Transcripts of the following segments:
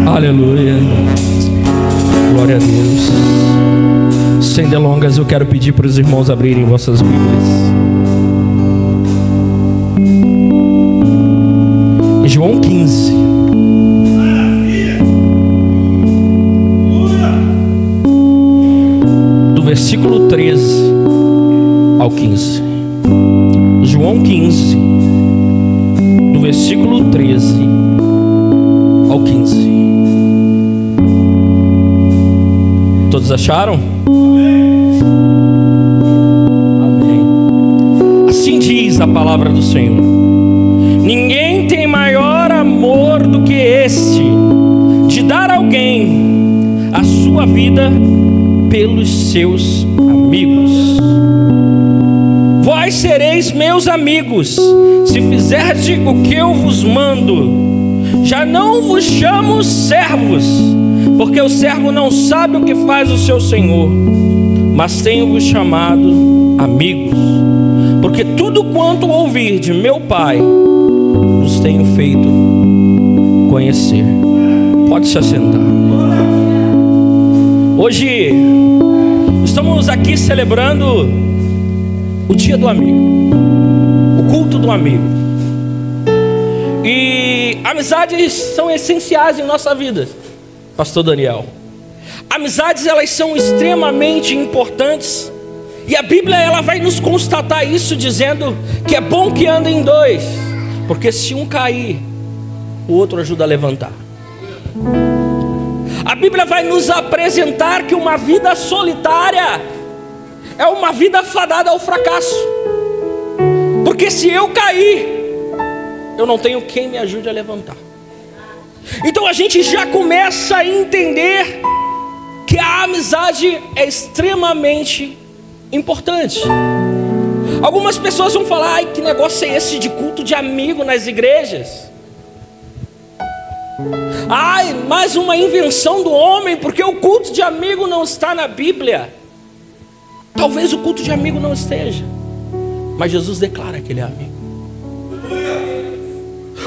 Aleluia. Glória a Deus. Sem delongas, eu quero pedir para os irmãos abrirem vossas Bíblias. João 15. Do versículo 13 ao 15. João 15. Do versículo 13 ao 15. Todos acharam? Amém. Assim diz a palavra do Senhor: ninguém tem maior amor do que este, de dar a alguém a sua vida pelos seus amigos. Vós sereis meus amigos, se fizerdes o que eu vos mando. Já não vos chamo servos, porque o servo não sabe o que faz o seu senhor, mas tenho-vos chamado amigos, porque tudo quanto ouvir de meu Pai vos tenho feito conhecer. Pode se assentar. Hoje estamos aqui celebrando o dia do amigo, o culto do amigo. E amizades são essenciais em nossa vida, Pastor Daniel. Amizades, elas são extremamente importantes. E a Bíblia, ela vai nos constatar isso, dizendo que é bom que andem dois, porque se um cair, o outro ajuda a levantar. A Bíblia vai nos apresentar que uma vida solitária é uma vida fadada ao fracasso, porque se eu cair, eu não tenho quem me ajude a levantar. Então a gente já começa a entender que a amizade é extremamente importante. Algumas pessoas vão falar: ai, que negócio é esse de culto de amigo nas igrejas? Ai, mais uma invenção do homem, porque o culto de amigo não está na Bíblia. Talvez o culto de amigo não esteja, mas Jesus declara que ele é amigo.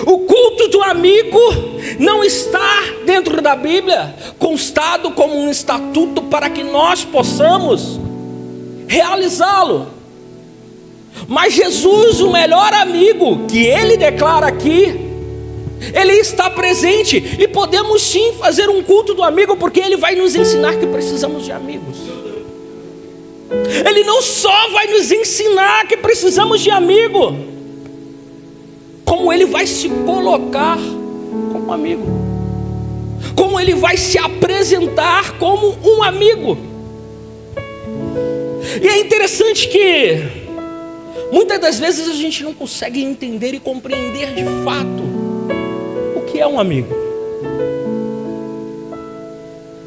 O culto do amigo não está dentro da Bíblia, constado como um estatuto para que nós possamos realizá-lo. Mas Jesus, o melhor amigo que ele declara aqui, ele está presente, e podemos sim fazer um culto do amigo, porque ele vai nos ensinar que precisamos de amigos. Ele não só vai nos ensinar que precisamos de amigo, como ele vai se colocar como amigo, como ele vai se apresentar como um amigo. E é interessante que muitas das vezes a gente não consegue entender e compreender de fato o que é um amigo.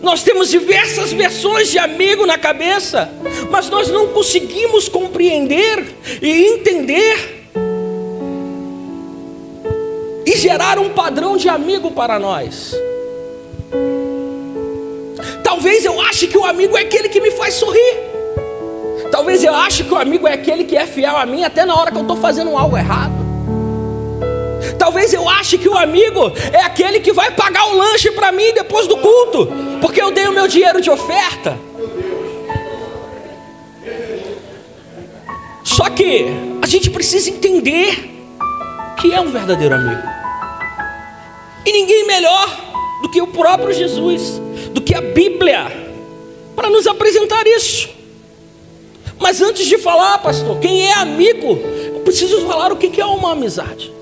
Nós temos diversas versões de amigo na cabeça, mas nós não conseguimos compreender e entender e gerar um padrão de amigo para nós. Talvez eu ache que o amigo é aquele que me faz sorrir. Talvez eu ache que o amigo é aquele que é fiel a mim até na hora que eu estou fazendo algo errado. Talvez eu ache que o amigo é aquele que vai pagar o lanche para mim depois do culto, porque eu dei o meu dinheiro de oferta. Só que a gente precisa entender que é um verdadeiro amigo. E ninguém melhor do que o próprio Jesus, do que a Bíblia, para nos apresentar isso. Mas antes de falar, pastor, quem é amigo, eu preciso falar o que é uma amizade.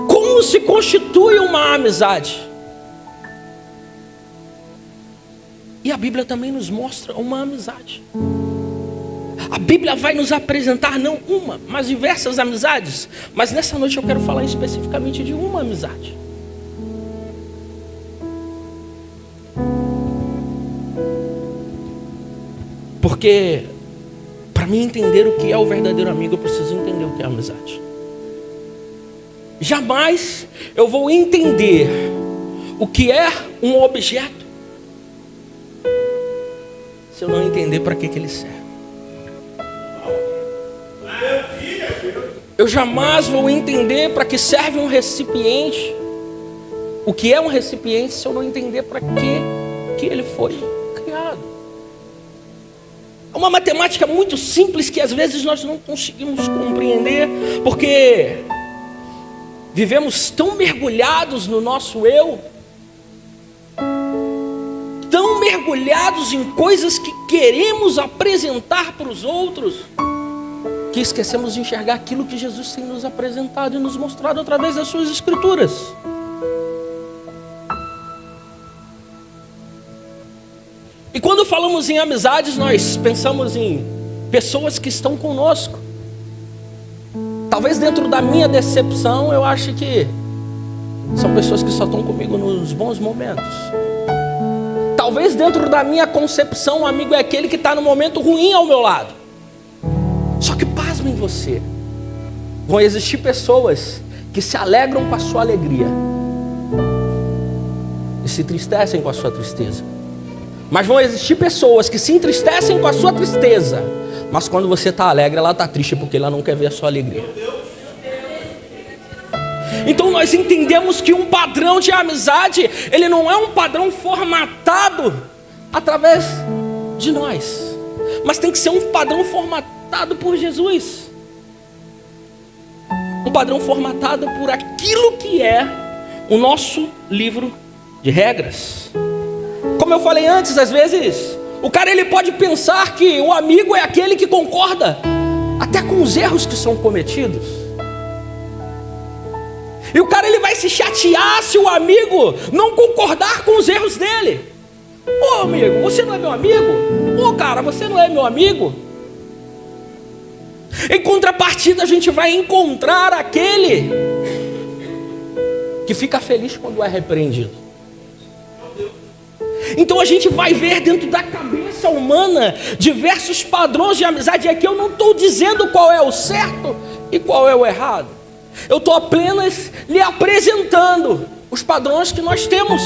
Como se constitui uma amizade? E a Bíblia também nos mostra uma amizade. A Bíblia vai nos apresentar não uma, mas diversas amizades. Mas nessa noite eu quero falar especificamente de uma amizade. Porque para mim entender o que é o verdadeiro amigo, eu preciso entender o que é a amizade. Jamais eu vou entender o que é um objeto se eu não entender para que ele serve. Eu jamais vou entender para que serve um recipiente, o que é um recipiente se eu não entender para que ele foi criado. É uma matemática muito simples que às vezes nós não conseguimos compreender, porque vivemos tão mergulhados no nosso eu, tão mergulhados em coisas que queremos apresentar para os outros, que esquecemos de enxergar aquilo que Jesus tem nos apresentado e nos mostrado através das suas escrituras. E quando falamos em amizades, nós pensamos em pessoas que estão conosco. Talvez dentro da minha decepção, eu acho que são pessoas que só estão comigo nos bons momentos. Talvez dentro da minha concepção, um amigo é aquele que está no momento ruim ao meu lado. Só que pasmem você, vão existir pessoas que se alegram com a sua alegria e se entristecem com a sua tristeza. Mas vão existir pessoas que se entristecem com a sua tristeza, mas quando você está alegre, ela está triste porque ela não quer ver a sua alegria. Então nós entendemos que um padrão de amizade, ele não é um padrão formatado através de nós, mas tem que ser um padrão formatado por Jesus. Um padrão formatado por aquilo que é o nosso livro de regras. Como eu falei antes, às vezes o cara ele pode pensar que o amigo é aquele que concorda até com os erros que são cometidos. E o cara ele vai se chatear se o amigo não concordar com os erros dele. Ô amigo, você não é meu amigo? Ô cara, você não é meu amigo? Em contrapartida, a gente vai encontrar aquele que fica feliz quando é repreendido. Então a gente vai ver dentro da cabeça humana diversos padrões de amizade. E aqui eu não estou dizendo qual é o certo e qual é o errado. Eu estou apenas lhe apresentando os padrões que nós temos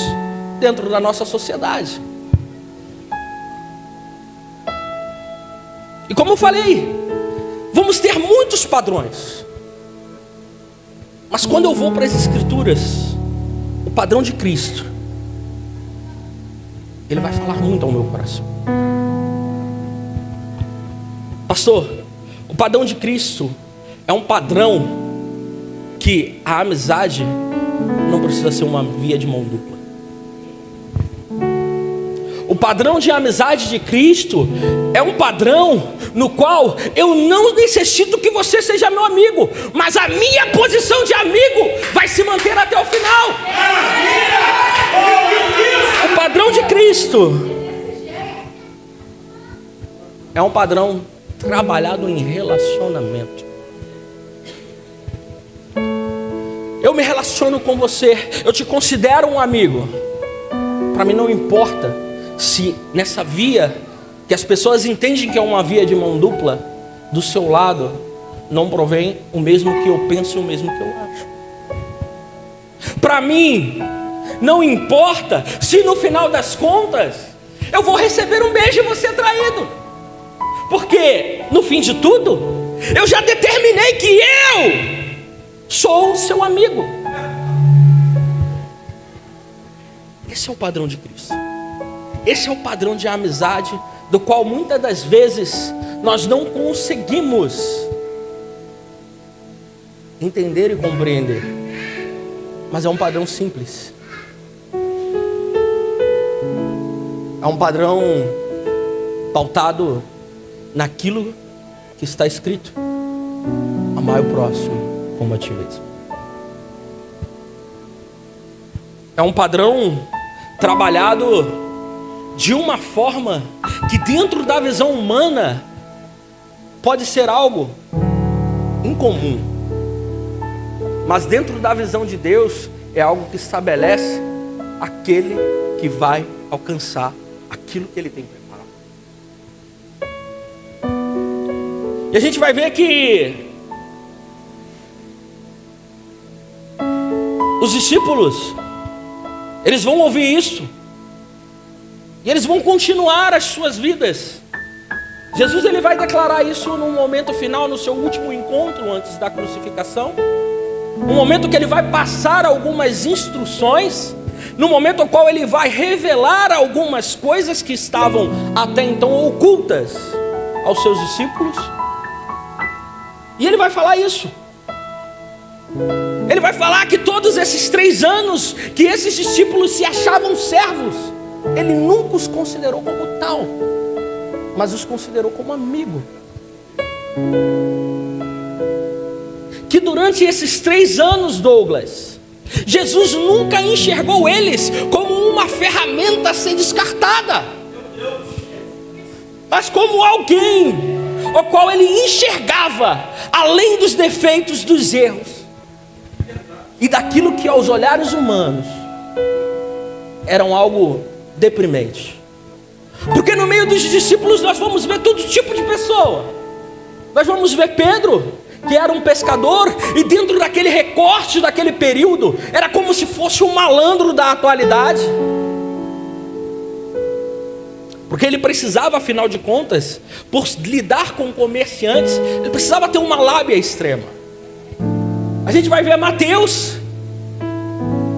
dentro da nossa sociedade. E como eu falei, vamos ter muitos padrões. Mas quando eu vou para as Escrituras, o padrão de Cristo, ele vai falar muito ao meu coração. Pastor, o padrão de Cristo é um padrão que a amizade não precisa ser uma via de mão dupla. O padrão de amizade de Cristo é um padrão no qual eu não necessito que você seja meu amigo, mas a minha posição de amigo vai se manter até o final. O padrão de Cristo é um padrão trabalhado em relacionamento. Eu me relaciono com você, eu te considero um amigo. Para mim não importa se nessa via, que as pessoas entendem que é uma via de mão dupla, do seu lado não provém o mesmo que eu penso e o mesmo que eu acho. Para mim não importa se no final das contas eu vou receber um beijo e você traído, porque no fim de tudo eu já determinei que eu sou o seu amigo. Esse é o padrão de Cristo. Esse é o padrão de amizade, do qual muitas das vezes nós não conseguimos entender e compreender. Mas é um padrão simples. É um padrão pautado naquilo que está escrito: amar o próximo como a ti mesmo. É um padrão trabalhado de uma forma que dentro da visão humana pode ser algo incomum, mas dentro da visão de Deus é algo que estabelece aquele que vai alcançar aquilo que Ele tem preparado. E a gente vai ver que os discípulos, eles vão ouvir isso e eles vão continuar as suas vidas. Jesus ele vai declarar isso no momento final, no seu último encontro antes da crucificação. no momento que ele vai passar algumas instruções, no momento ao qual ele vai revelar algumas coisas que estavam até então ocultas aos seus discípulos. E ele vai falar isso. Ele vai falar que todos esses 3 anos que esses discípulos se achavam servos, ele nunca os considerou como tal, mas os considerou como amigo. Que durante esses 3 anos, Douglas, Jesus nunca enxergou eles como uma ferramenta a ser descartada, mas como alguém o qual ele enxergava além dos defeitos, dos erros e daquilo que aos olhares humanos eram algo deprimente. Porque no meio dos discípulos nós vamos ver todo tipo de pessoa. Nós vamos ver Pedro, que era um pescador, e dentro daquele recorte daquele período, era como se fosse um malandro da atualidade, porque ele precisava, afinal de contas, por lidar com comerciantes, ele precisava ter uma lábia extrema. A gente vai ver Mateus,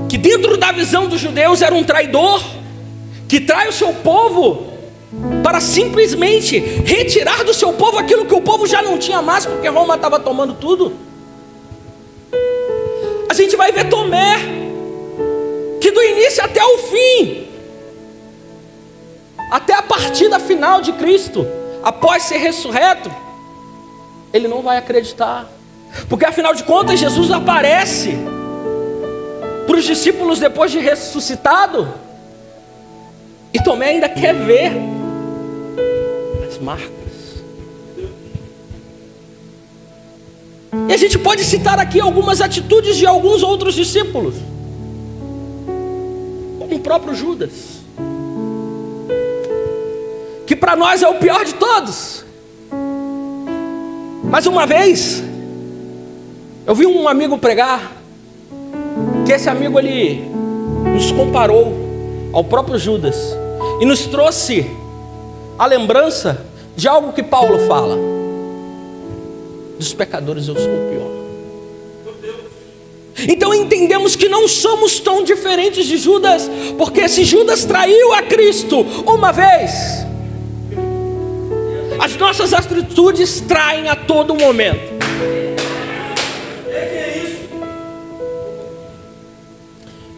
que dentro da visão dos judeus era um traidor, que trai o seu povo para simplesmente retirar do seu povo aquilo que o povo já não tinha mais, porque Roma estava tomando tudo. A gente vai ver Tomé, que do início até o fim, até a partida final de Cristo, após ser ressurreto, ele não vai acreditar, porque afinal de contas Jesus aparece para os discípulos depois de ressuscitado, e Tomé ainda quer ver as marcas. E a gente pode citar aqui algumas atitudes de alguns outros discípulos, como o próprio Judas, que para nós é o pior de todos. Mas uma vez eu vi um amigo pregar, que esse amigo ele nos comparou ao próprio Judas e nos trouxe a lembrança de algo que Paulo fala: dos pecadores eu sou o pior. Então entendemos que não somos tão diferentes de Judas, porque se Judas traiu a Cristo uma vez, as nossas atitudes traem a todo momento.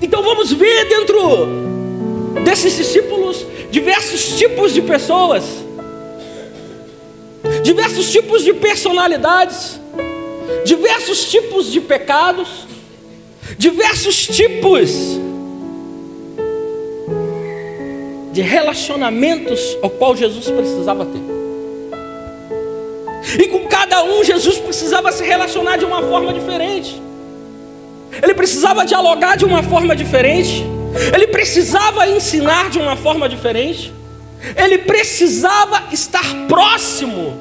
Então vamos ver dentro desses discípulos diversos tipos de pessoas, diversos tipos de personalidades, diversos tipos de pecados, diversos tipos de relacionamentos ao qual Jesus precisava ter. E com cada um Jesus precisava se relacionar de uma forma diferente. Ele precisava dialogar de uma forma diferente. Ele precisava ensinar de uma forma diferente. Ele precisava estar próximo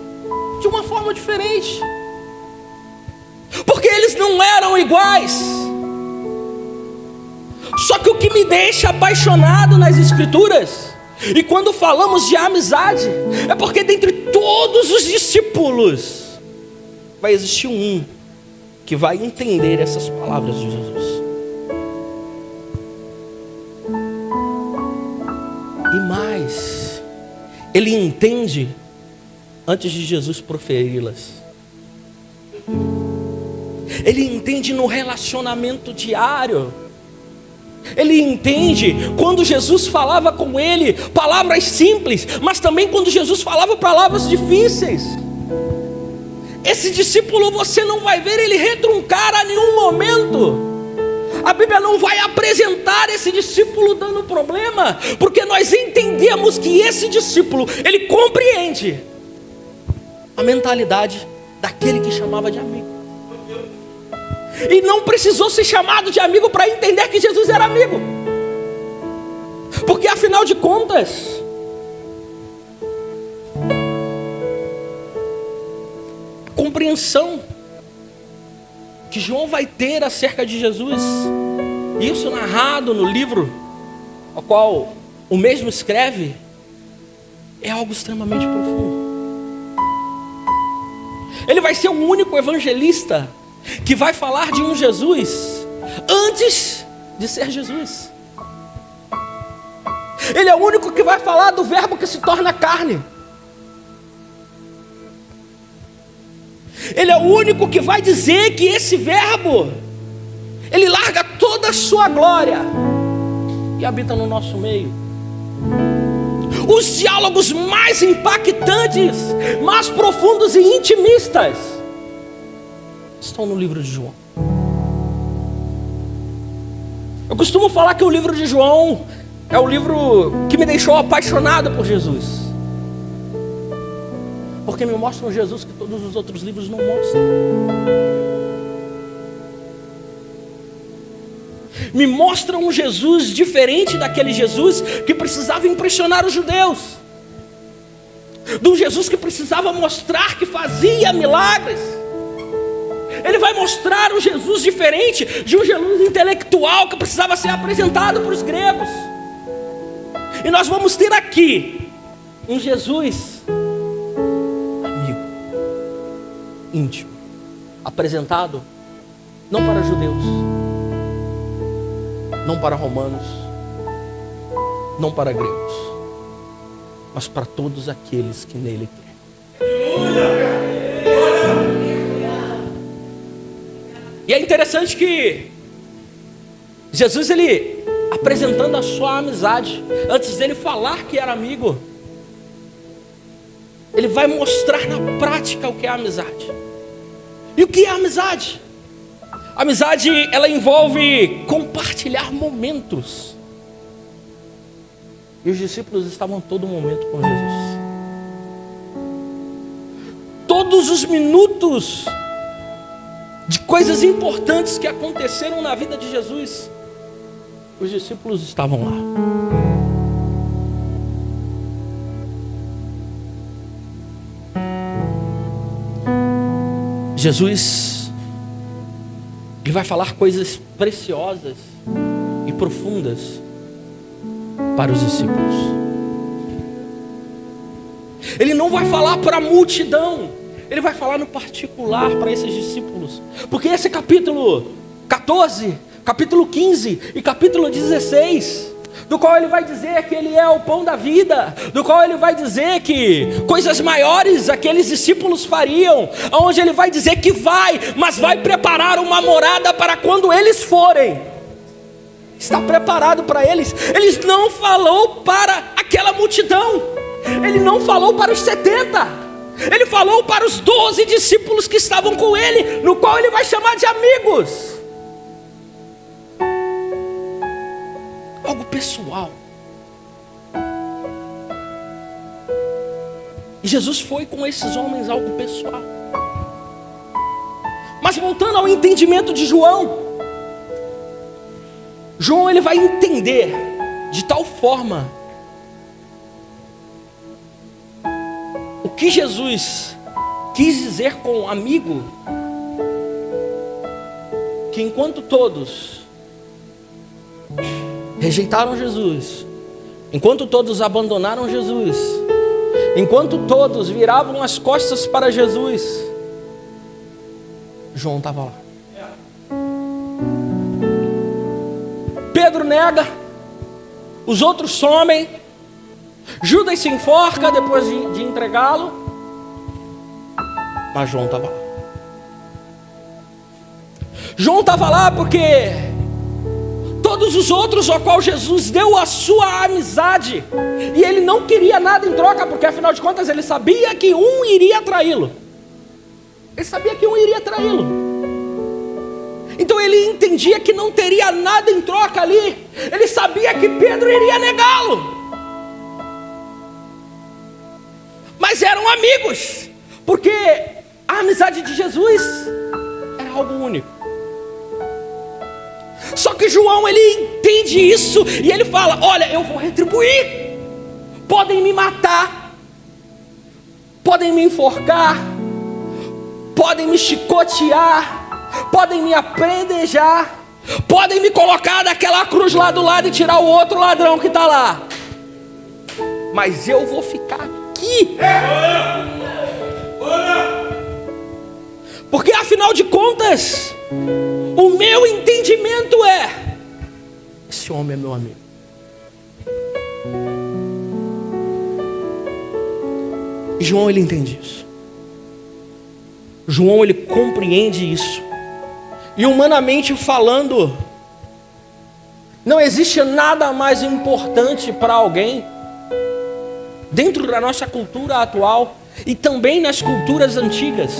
de uma forma diferente, porque eles não eram iguais. Só que o que me deixa apaixonado nas Escrituras, e quando falamos de amizade, é porque dentre todos os discípulos vai existir um que vai entender essas palavras de Jesus. E mais, ele entende antes de Jesus proferi-las. Ele entende no relacionamento diário. Ele entende quando Jesus falava com ele palavras simples, mas também quando Jesus falava palavras difíceis. Esse discípulo você não vai ver ele retruncar a nenhum momento. A Bíblia não vai apresentar esse discípulo dando problema, porque nós entendemos que esse discípulo, ele compreende a mentalidade daquele que chamava de amigo. E não precisou ser chamado de amigo para entender que Jesus era amigo, porque afinal de contas, a compreensão que João vai ter acerca de Jesus, isso narrado no livro ao qual o mesmo escreve, é algo extremamente profundo. Ele vai ser o único evangelista que vai falar de um Jesus antes de ser Jesus. Ele é o único que vai falar do verbo que se torna carne. Ele é o único que vai dizer que esse verbo, ele larga toda a sua glória e habita no nosso meio. Os diálogos mais impactantes, mais profundos e intimistas estão no livro de João. Eu costumo falar que o livro de João é o livro que me deixou apaixonado por Jesus, porque me mostra um Jesus que todos os outros livros não mostram. Me mostra um Jesus diferente daquele Jesus que precisava impressionar os judeus, de um Jesus que precisava mostrar que fazia milagres. Ele vai mostrar um Jesus diferente de um Jesus intelectual que precisava ser apresentado para os gregos. E nós vamos ter aqui um Jesus amigo, íntimo, apresentado não para judeus, não para romanos, não para gregos, mas para todos aqueles que nele creem. E é interessante que Jesus, ele apresentando a sua amizade, antes dele falar que era amigo, ele vai mostrar na prática o que é a amizade. E o que é a amizade? A amizade, ela envolve compartilhar momentos. E os discípulos estavam todo momento com Jesus. Todos os minutos de coisas importantes que aconteceram na vida de Jesus, os discípulos estavam lá. Jesus, ele vai falar coisas preciosas e profundas para os discípulos. Ele não vai falar para a multidão, ele vai falar no particular para esses discípulos. Porque esse capítulo 14, capítulo 15 e capítulo 16, do qual ele vai dizer que ele é o pão da vida, do qual ele vai dizer que coisas maiores aqueles discípulos fariam, onde ele vai dizer que mas vai preparar uma morada para quando eles forem. Está preparado para eles. Ele não falou para aquela multidão, ele não falou para os 70, ele falou para os 12 discípulos que estavam com ele, no qual ele vai chamar de amigos. Algo pessoal. E Jesus foi com esses homens algo pessoal. Mas voltando ao entendimento de João, ele vai entender de tal forma o que Jesus quis dizer com amigo, que enquanto todos rejeitaram Jesus, enquanto todos abandonaram Jesus, enquanto todos viravam as costas para Jesus, João estava lá. Pedro nega, os outros somem, Judas se enforca depois de entregá-lo, mas João estava lá. João estava lá porque todos os outros ao qual Jesus deu a sua amizade, e ele não queria nada em troca, porque afinal de contas ele sabia que um iria traí-lo. Então ele entendia que não teria nada em troca ali. Ele sabia que Pedro iria negá-lo, mas eram amigos, porque a amizade de Jesus era algo único. Só que João, ele entende isso e ele fala: olha, eu vou retribuir. Podem me matar, podem me enforcar, podem me chicotear, podem me apedrejar, podem me colocar daquela cruz lá do lado e tirar o outro ladrão que está lá, mas eu vou ficar aqui, Porque afinal de contas, o meu entendimento é: esse homem é meu amigo. E João, ele entende isso. João, ele compreende isso. E humanamente falando, não existe nada mais importante para alguém, dentro da nossa cultura atual e também nas culturas antigas,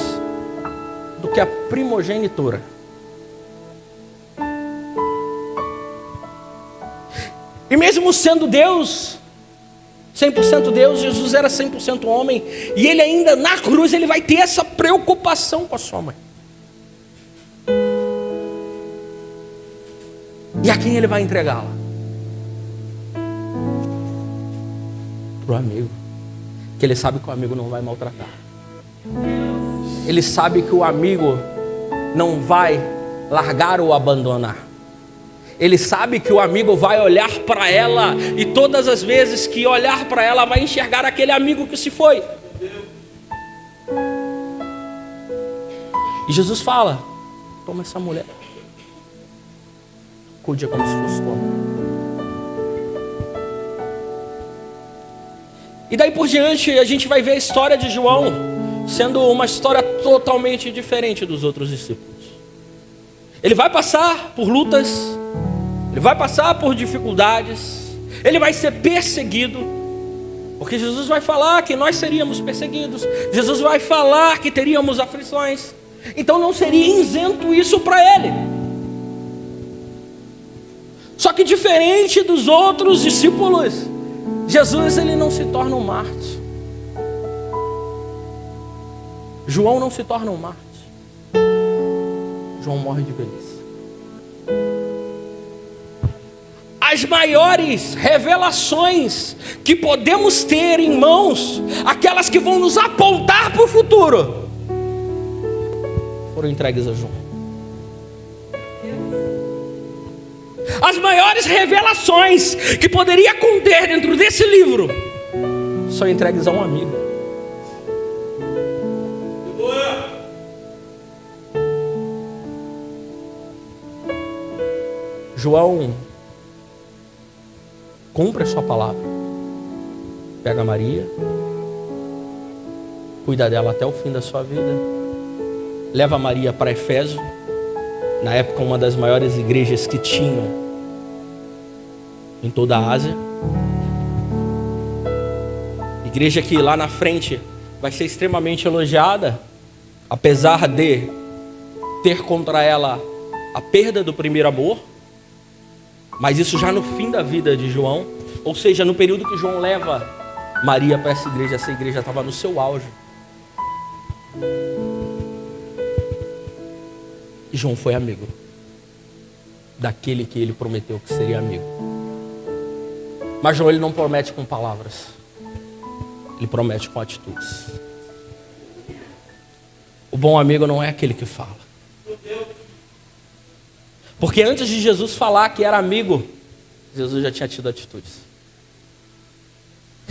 do que a primogenitura. E mesmo sendo Deus, 100% Deus, Jesus era 100% homem, e ele ainda na cruz, ele vai ter essa preocupação com a sua mãe. E a quem ele vai entregá-la? Para o amigo, que ele sabe que o amigo não vai maltratar. Ele sabe que o amigo não vai largar ou abandonar. Ele sabe que o amigo vai olhar para ela, e todas as vezes que olhar para ela, vai enxergar aquele amigo que se foi. E Jesus fala: toma essa mulher, cuide como se fosse tua mãe. E daí por diante a gente vai ver a história de João sendo uma história totalmente diferente dos outros discípulos. Ele vai passar por lutas, ele vai passar por dificuldades, ele vai ser perseguido, porque Jesus vai falar que nós seríamos perseguidos, Jesus vai falar que teríamos aflições, então não seria isento isso para ele. Só que diferente dos outros discípulos, Jesus, ele não se torna um Marte. João não se torna um Marte. João morre de velhice. As maiores revelações que podemos ter em mãos, aquelas que vão nos apontar para o futuro, foram entregues a João. As maiores revelações que poderia conter dentro desse livro são entregues a um amigo. João cumpre a sua palavra, pega Maria, cuida dela até o fim da sua vida, leva Maria para Éfeso, na época uma das maiores igrejas que tinham em toda a Ásia, igreja que lá na frente vai ser extremamente elogiada, apesar de ter contra ela a perda do primeiro amor, mas isso já no fim da vida de João, ou seja, no período que João leva Maria para essa igreja estava no seu auge. E João foi amigo daquele que ele prometeu que seria amigo. Mas João, ele não promete com palavras, ele promete com atitudes. O bom amigo não é aquele que fala. Porque antes de Jesus falar que era amigo, Jesus já tinha tido atitudes.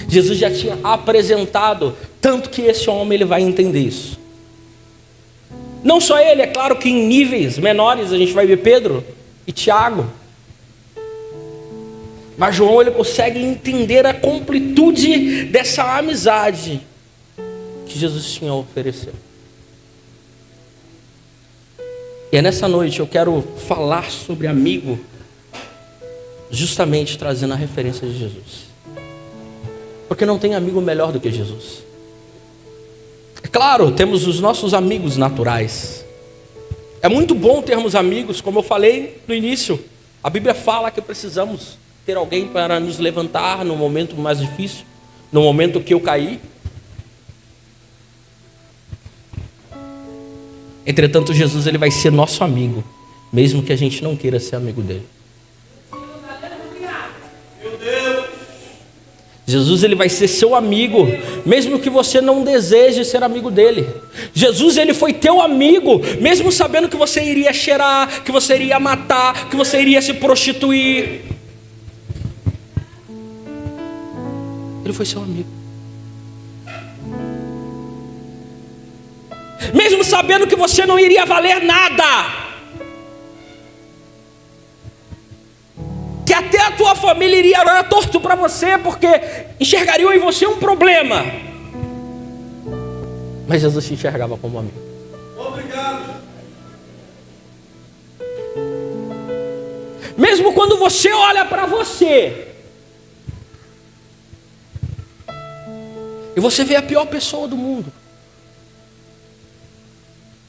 Jesus já tinha apresentado, tanto que esse homem ele vai entender isso. Não só ele, é claro que em níveis menores a gente vai ver Pedro e Tiago. Mas João, ele consegue entender a completude dessa amizade que Jesus tinha a oferecer. E é nessa noite eu quero falar sobre amigo, justamente trazendo a referência de Jesus. Porque não tem amigo melhor do que Jesus. É claro, temos os nossos amigos naturais. É muito bom termos amigos, como eu falei no início. A Bíblia fala que precisamos ter alguém para nos levantar no momento mais difícil, no momento que eu caí. Entretanto, Jesus, ele vai ser nosso amigo, mesmo que a gente não queira ser amigo dele. Jesus, ele vai ser seu amigo, mesmo que você não deseje ser amigo dele. Jesus, ele foi teu amigo, mesmo sabendo que você iria cheirar, que você iria matar, que você iria se prostituir. Ele foi seu amigo. Mesmo sabendo que você não iria valer nada, que até a tua família iria olhar torto para você, porque enxergariam em você um problema. Mas Jesus te enxergava como amigo. Obrigado. Mesmo quando você olha para você e você vê a pior pessoa do mundo,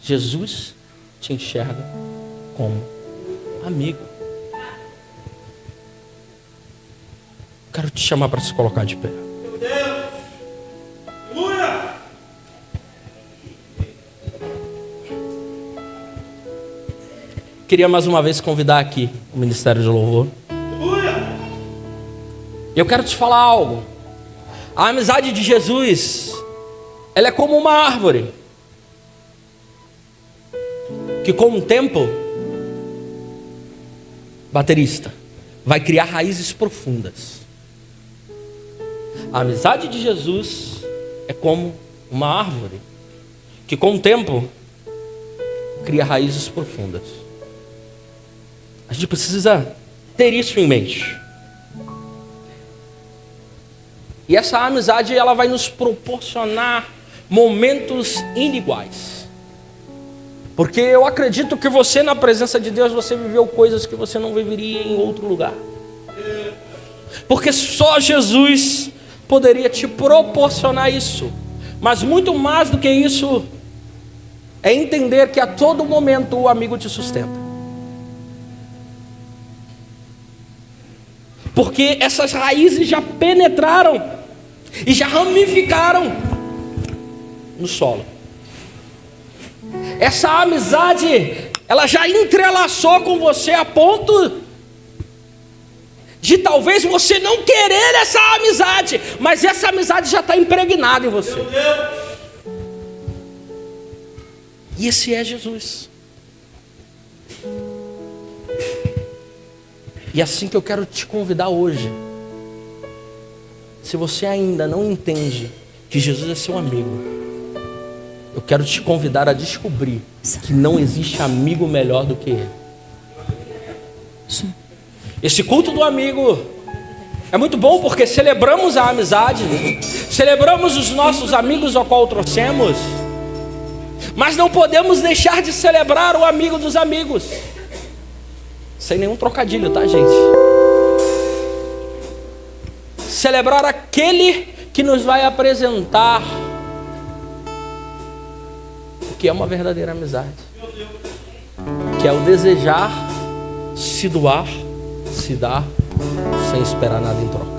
Jesus te enxerga como amigo. Quero te chamar para se colocar de pé. Meu Deus. Aleluia. Queria mais uma vez convidar aqui o Ministério de Louvor. Aleluia. Eu quero te falar algo. A amizade de Jesus, ela é como uma árvore que com o tempo, baterista, vai criar raízes profundas. A amizade de Jesus é como uma árvore que com o tempo cria raízes profundas. A gente precisa ter isso em mente. E essa amizade, ela vai nos proporcionar momentos iniguais. Porque eu acredito que você, na presença de Deus, você viveu coisas que você não viveria em outro lugar. Porque só Jesus poderia te proporcionar isso. Mas muito mais do que isso, é entender que a todo momento o amigo te sustenta. Porque essas raízes já penetraram e já ramificaram no solo. Essa amizade, ela já entrelaçou com você a ponto de talvez você não querer essa amizade, mas essa amizade já está impregnada em você. Meu Deus. E esse é Jesus. E é assim que eu quero te convidar hoje. Se você ainda não entende que Jesus é seu amigo, eu quero te convidar a descobrir que não existe amigo melhor do que ele. Esse culto do amigo é muito bom porque celebramos a amizade, celebramos os nossos amigos ao qual trouxemos, mas não podemos deixar de celebrar o amigo dos amigos. Sem nenhum trocadilho, tá, gente? Celebrar aquele que nos vai apresentar o que é uma verdadeira amizade, que é o desejar se doar, se dar, sem esperar nada em troca.